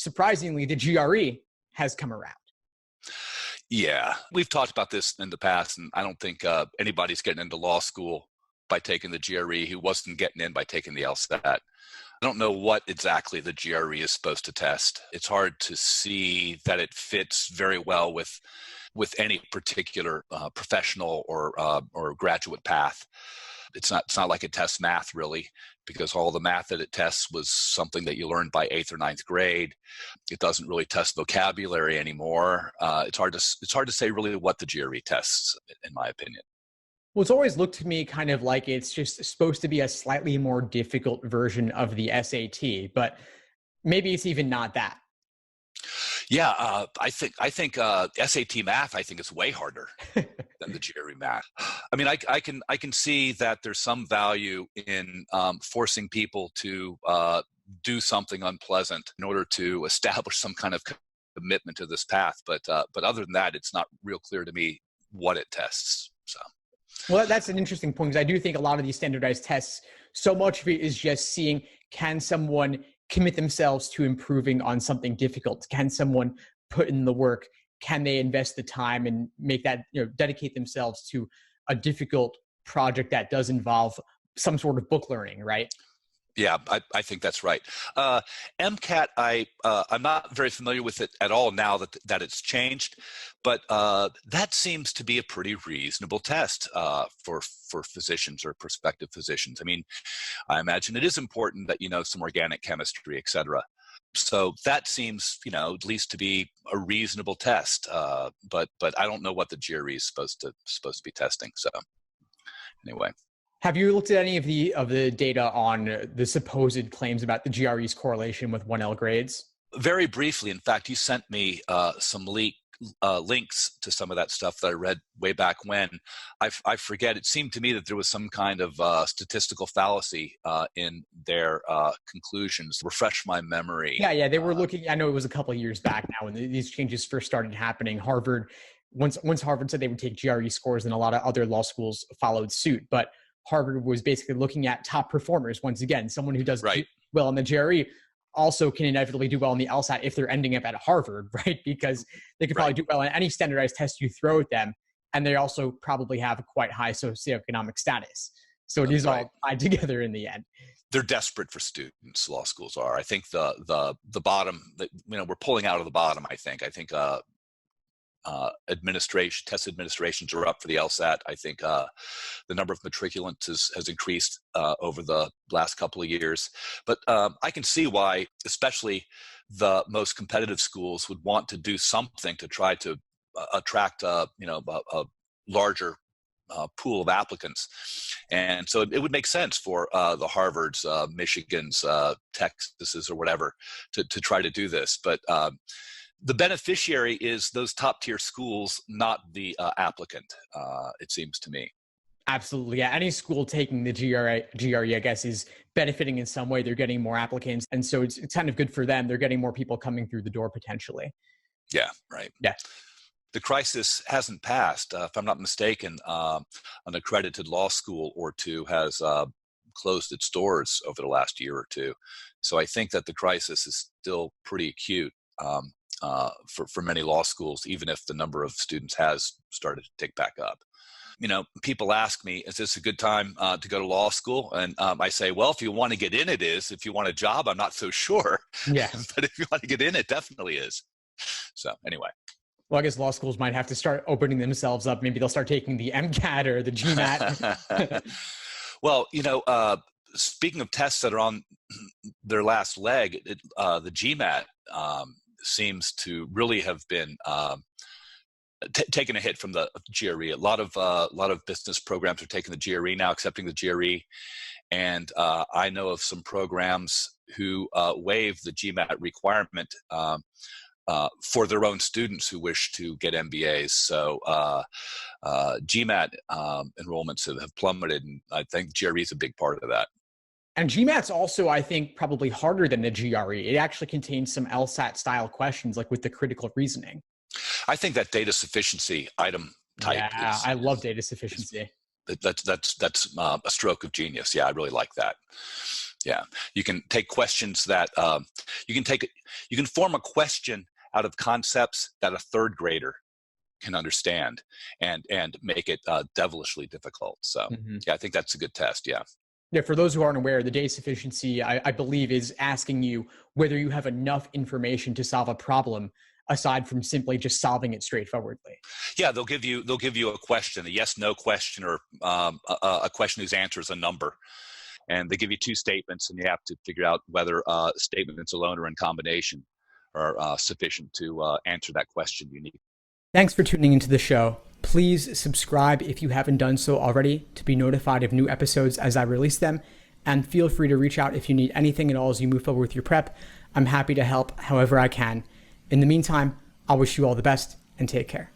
surprisingly, the GRE has come around. Yeah, we've talked about this in the past, and I don't think anybody's getting into law school by taking the GRE who wasn't getting in by taking the LSAT. I don't know what exactly the GRE is supposed to test. It's hard to see that it fits very well with any particular professional or graduate path. It's not like it tests math really, because all the math that it tests was something that you learned by 8th or 9th grade. It doesn't really test vocabulary anymore. It's hard to say really what the GRE tests, in my opinion. Well, it's always looked to me kind of like it's just supposed to be a slightly more difficult version of the SAT, but maybe it's even not that. Yeah, I think SAT math, I think, is way harder than the GRE math. I mean, I can see that there's some value in forcing people to do something unpleasant in order to establish some kind of commitment to this path. But other than that, it's not real clear to me what it tests. So. Well, that's an interesting point, because I do think a lot of these standardized tests, so much of it is just seeing, can someone commit themselves to improving on something difficult? Can someone put in the work? Can they invest the time and make that, dedicate themselves to a difficult project that does involve some sort of book learning, right? Yeah, I think that's right. MCAT, I'm not very familiar with it at all now that it's changed, but that seems to be a pretty reasonable test for physicians or prospective physicians. I mean, I imagine it is important that you know some organic chemistry, et cetera. So that seems, at least to be a reasonable test. But I don't know what the GRE is supposed to be testing. So anyway. Have you looked at any of the data on the supposed claims about the GRE's correlation with 1L grades? Very briefly. In fact, you sent me some links to some of that stuff that I read way back when. I forget. It seemed to me that there was some kind of statistical fallacy in their conclusions. Refresh my memory. Yeah. They were looking. I know it was a couple of years back now when these changes first started happening. Once Harvard said they would take GRE scores, and a lot of other law schools followed suit. But Harvard was basically looking at top performers. Once again, someone who does well in the GRE also can inevitably do well in the LSAT if they're ending up at Harvard, right? Because they could probably do well in any standardized test you throw at them. And they also probably have a quite high socioeconomic status. So it is all tied together in the end. They're desperate for students, law schools are. I think the bottom, we're pulling out of the bottom, I think. Test administrations are up for the LSAT. I think the number of matriculants has increased over the last couple of years. But I can see why, especially the most competitive schools, would want to do something to try to attract a larger pool of applicants. And so it would make sense for the Harvards, Michigans, Texases, or whatever to try to do this. But the beneficiary is those top tier schools, not the applicant, it seems to me. Absolutely. Yeah. Any school taking the GRE, I guess, is benefiting in some way. They're getting more applicants. And so it's kind of good for them. They're getting more people coming through the door potentially. Yeah, right. Yeah. The crisis hasn't passed. If I'm not mistaken, an accredited law school or two has closed its doors over the last year or two. So I think that the crisis is still pretty acute. For many law schools, even if the number of students has started to tick back up. People ask me, is this a good time to go to law school? And I say, well, if you want to get in, it is. If you want a job, I'm not so sure. Yeah. But if you want to get in, it definitely is. So anyway. Well, I guess law schools might have to start opening themselves up. Maybe they'll start taking the MCAT or the GMAT. Well, speaking of tests that are on their last leg, the GMAT seems to really have been taking a hit from the GRE. A lot of business programs are taking the GRE now, accepting the GRE, and I know of some programs who waive the GMAT requirement for their own students who wish to get MBAs. So GMAT enrollments have plummeted, and I think GRE is a big part of that. And GMAT's also, I think, probably harder than the GRE. It actually contains some LSAT style questions, like with the critical reasoning. I think that data sufficiency item type. Yeah, I love data sufficiency. That's a stroke of genius. Yeah, I really like that. Yeah, you can take questions that you can form a question out of concepts that a third grader can understand and make it devilishly difficult. So yeah, I think that's a good test. Yeah. Yeah, for those who aren't aware, the data sufficiency, I believe, is asking you whether you have enough information to solve a problem aside from simply just solving it straightforwardly. Yeah, they'll give you a question, a yes/no question, or a question whose answer is a number, and they give you two statements, and you have to figure out whether statements alone or in combination are sufficient to answer that question you need. Thanks for tuning into the show. Please subscribe if you haven't done so already to be notified of new episodes as I release them. And feel free to reach out if you need anything at all as you move forward with your prep. I'm happy to help however I can. In the meantime, I'll wish you all the best and take care.